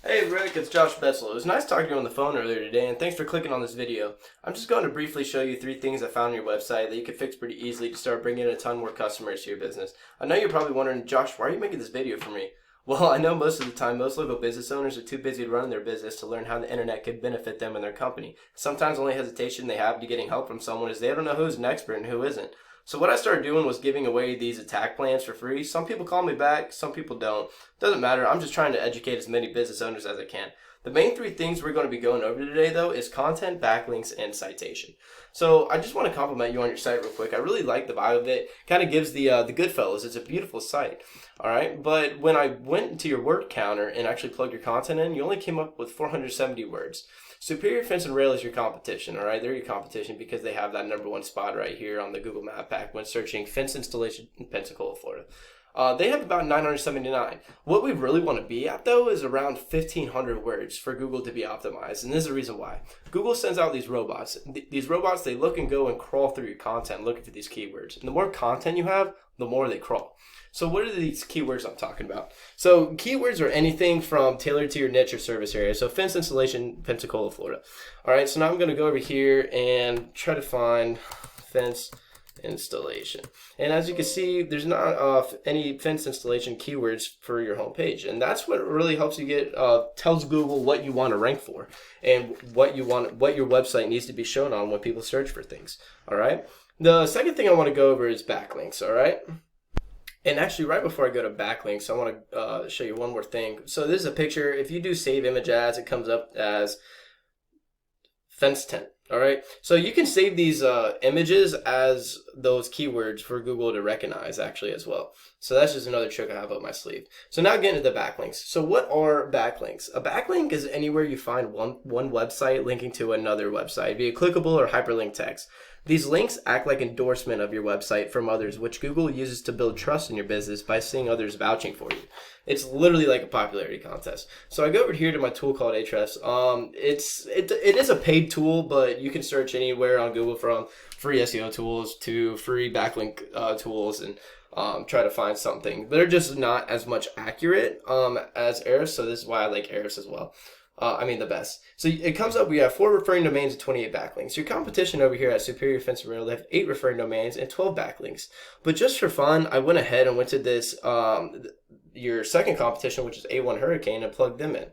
Hey Rick, it's Josh Betzel. It was nice talking to you on the phone earlier today, and thanks for clicking on this video. I'm just going to briefly show you 3 things I found on your website that you can fix pretty easily to start bringing in a ton more customers to your business. I know you're probably wondering, Josh, why are you making this video for me? Well, I know most of the time, most local business owners are too busy to run their business to learn how the internet could benefit them and their company. Sometimes the only hesitation they have to getting help from someone is they don't know who's an expert and who isn't. So what I started doing was giving away these attack plans for free. Some people call me back, some people don't. Doesn't matter, I'm just trying to educate as many business owners as I can. The main 3 things we're going to be going over today, though, is content, backlinks, and citation. So I just want to compliment you on your site real quick. I really like the vibe of it. Kind of gives the Goodfellas. It's a beautiful site, all right? But when I went into your word counter and actually plugged your content in, you only came up with 470 words. Superior Fence and Rail is your competition, all right? They're your competition because they have that #1 spot right here on the Google Map Pack when searching fence installation in Pensacola, Florida. They have about 979. What we really want to be at, though, is around 1,500 words for Google to be optimized. And this is the reason why. Google sends out these robots. These robots, they look and go and crawl through your content looking for these keywords. And the more content you have, the more they crawl. So what are these keywords I'm talking about? So keywords are anything from tailored to your niche or service area. So fence installation, Pensacola, Florida. All right, so now I'm going to go over here and try to find fence installation. And as you can see, there's not any fence installation keywords for your homepage, and that's what really helps you get tells Google what you want to rank for and what your website needs to be shown on when people search for things. All right. The second thing I want to go over is backlinks. All right. And actually, right before I go to backlinks, I want to show you one more thing. So this is a picture. If you do save image as, it comes up as fence tent. All right, so you can save these images as those keywords for Google to recognize actually as well. So that's just another trick I have up my sleeve. So now getting into the backlinks. So what are backlinks? A backlink is anywhere you find one website linking to another website via clickable or hyperlink text. These links act like endorsement of your website from others, which Google uses to build trust in your business by seeing others vouching for you. It's literally like a popularity contest. So I go over here to my tool called Ahrefs. It is a paid tool, but you can search anywhere on Google from free SEO tools to free backlink tools and try to find something. They're just not as much accurate as Ahrefs, so this is why I like Ahrefs as well. The best. So it comes up, we have 4 referring domains and 28 backlinks. Your competition over here at Superior Fence and Rail, they have 8 referring domains and 12 backlinks. But just for fun, I went ahead and went to this, your second competition, which is A1 Hurricane, and plugged them in.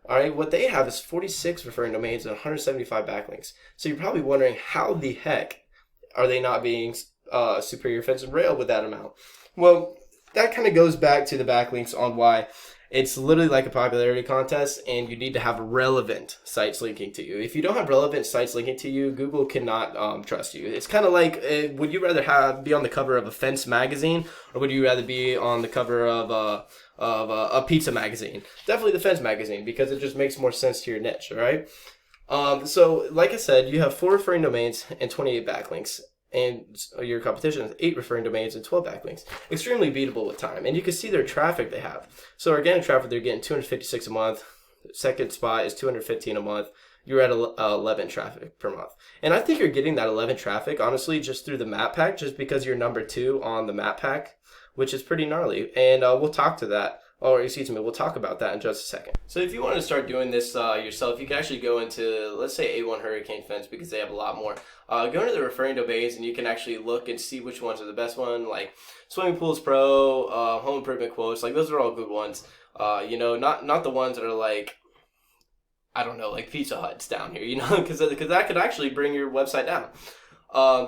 All right, what they have is 46 referring domains and 175 backlinks. So you're probably wondering, how the heck are they not being Superior Fence and Rail with that amount? Well, that kind of goes back to the backlinks on why it's literally like a popularity contest, and you need to have relevant sites linking to you. If you don't have relevant sites linking to you, Google cannot trust you. It's kind of like, would you rather be on the cover of a Fence magazine, or would you rather be on the cover of a pizza magazine? Definitely the Fence magazine, because it just makes more sense to your niche, all right? So like I said, you have 4 referring domains and 28 backlinks. And your competition is 8 referring domains and 12 backlinks. Extremely beatable with time. And you can see their traffic they have. So organic traffic, they're getting 256 a month. Second spot is 215 a month. You're at 11 traffic per month. And I think you're getting that 11 traffic, honestly, just through the map pack, just because you're #2 on the map pack, which is pretty gnarly. And we'll talk to that. We'll talk about that in just a second. So if you want to start doing this yourself, you can actually go into, let's say, A1 Hurricane Fence, because they have a lot more. Go into the referring domains, and you can actually look and see which ones are the best one, like Swimming Pools Pro, Home Improvement Quotes. Like, those are all good ones. Not the ones that are like, I don't know, like Pizza Hut's down here, because that could actually bring your website down.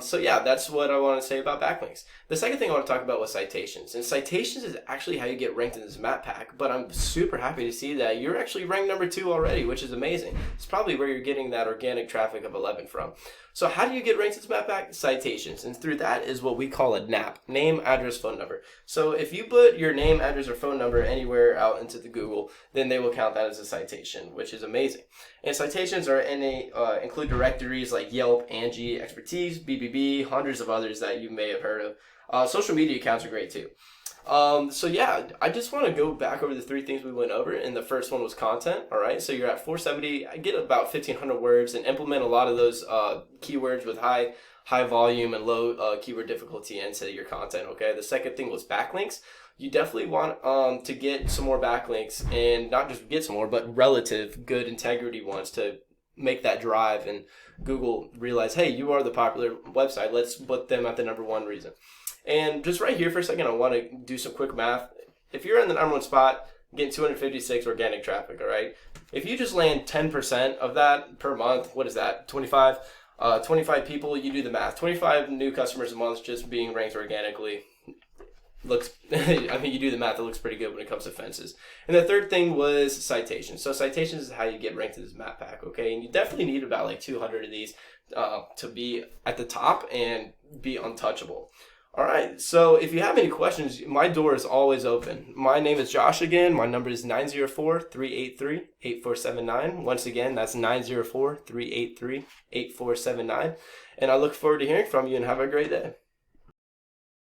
So yeah, that's what I want to say about backlinks. The second thing I want to talk about was citations. And citations is actually how you get ranked in this map pack, but I'm super happy to see that you're actually ranked #2 already, which is amazing. It's probably where you're getting that organic traffic of 11 from. So how do you get ranked in this map pack? Citations. And through that is what we call a NAP, name, address, phone number. So if you put your name, address, or phone number anywhere out into the Google, then they will count that as a citation, which is amazing. And citations are include directories like Yelp, Angie, Expertise, BBB, hundreds of others that you may have heard of. Social media accounts are great too. So yeah, I just want to go back over the three things we went over, and the first one was content. All right, so you're at 470. I get about 1,500 words, and implement a lot of those keywords with high volume and low keyword difficulty into your content. Okay. The second thing was backlinks. You definitely want to get some more backlinks, and not just get some more, but relative good integrity ones to make that drive and Google realize, hey, you are the popular website. Let's put them at the number one reason. And just right here for a second, I want to do some quick math. If you're in the number one spot, getting 256 organic traffic, all right? If you just land 10% of that per month, what is that? 25 people, you do the math. 25 new customers a month just being ranked organically looks, I mean, you do the math, it looks pretty good when it comes to fences. And the third thing was citations. So citations is how you get ranked in this map pack, okay? And you definitely need about like 200 of these to be at the top and be untouchable. All right, so if you have any questions, my door is always open. My name is Josh again. My number is 904-383-8479. Once again, that's 904-383-8479. And I look forward to hearing from you, and have a great day.